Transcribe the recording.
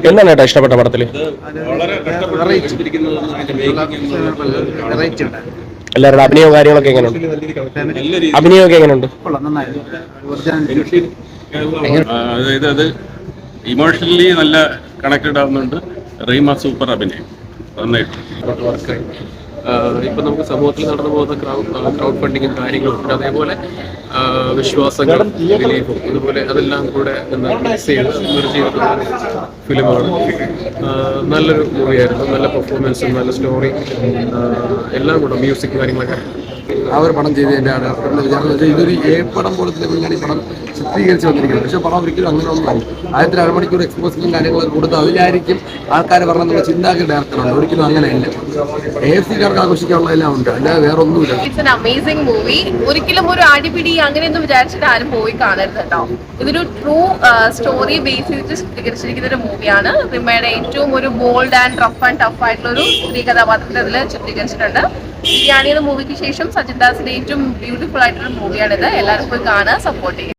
എന്താണ് ഏട്ടാ ഇഷ്ടപ്പെട്ട പടത്തില്? എല്ലാവരുടെ അഭിനയവും കാര്യങ്ങളൊക്കെ എങ്ങനെയുണ്ട്? അഭിനയമൊക്കെ എങ്ങനെയുണ്ട്? അതായത് അത് ഇമോഷണലി നല്ല കണക്റ്റഡ് ആവുന്നുണ്ട്. റീമ സൂപ്പർ അഭിനയം നന്നായിട്ട്. ഇപ്പം നമുക്ക് സമൂഹത്തിൽ നടന്നു പോകുന്ന ക്രൗഡ് ഫണ്ടിങ്ങും കാര്യങ്ങളും ഉണ്ട്. അതേപോലെ വിശ്വാസങ്ങളും ബിലീഫും അതുപോലെ അതെല്ലാം കൂടെ മിക്സ് ചെയ്ത് മെർജ് ചെയ്തിട്ടുള്ള ഫിലിമാണ്. നല്ലൊരു മൂവിയായിരുന്നു. നല്ല പെർഫോമൻസും നല്ല സ്റ്റോറി എല്ലാം കൂടെ മ്യൂസിക് കാര്യങ്ങളൊക്കെ ആ ഒരു പടം ചെയ്തതിൻ്റെയാണ് ഇതൊരു പടം പോലത്തെ പിന്നീട് പടം ചിത്രീകരിച്ച് വന്നിരിക്കുന്നത്. പക്ഷേ പടം ഒരിക്കലും അങ്ങനെ ഒന്നുമല്ല. ആദ്യത്തെ അരമണിക്കൂർ എക്സ്പോസിലും കാര്യങ്ങളൊക്കെ കൊടുത്ത് അതിലായിരിക്കും ആൾക്കാർ പറഞ്ഞെന്നുള്ള ചിന്താഗതി ഡയറക്ടറുണ്ട്. ഒരിക്കലും അങ്ങനെയല്ല. AFC-കാർക്ക് ആഘോഷിക്കാനുള്ളതെല്ലാം ഉണ്ട്, അല്ലാതെ വേറെ ഒന്നുമില്ല. It's an amazing movie. ഒരിക്കലും ഒരു അടിപിടി അങ്ങനെയൊന്നും വിചാരിച്ചിട്ട് ആരും പോയി കാണരുത് കേട്ടോ. ഇതൊരു ട്രൂ സ്റ്റോറി ബേസ് ചെയ്തിട്ട് ചിത്രീകരിച്ചിരിക്കുന്ന ഒരു മൂവിയാണ്. റിമയുടെ ഏറ്റവും ഒരു bold and rough and tough ആയിട്ടുള്ള ഒരു സ്ത്രീ കഥാപാത്രത്തെ അതിൽ ചിത്രീകരിച്ചിട്ടുണ്ട്. ബിരിയാണി എന്ന മൂവിക്ക് ശേഷം സജിൻ ദാസിന്റെ ഏറ്റവും ബ്യൂട്ടിഫുൾ ആയിട്ടുള്ള മൂവിയാണിത്. എല്ലാവരും പോയി കാണുക, സപ്പോർട്ട് ചെയ്യുക.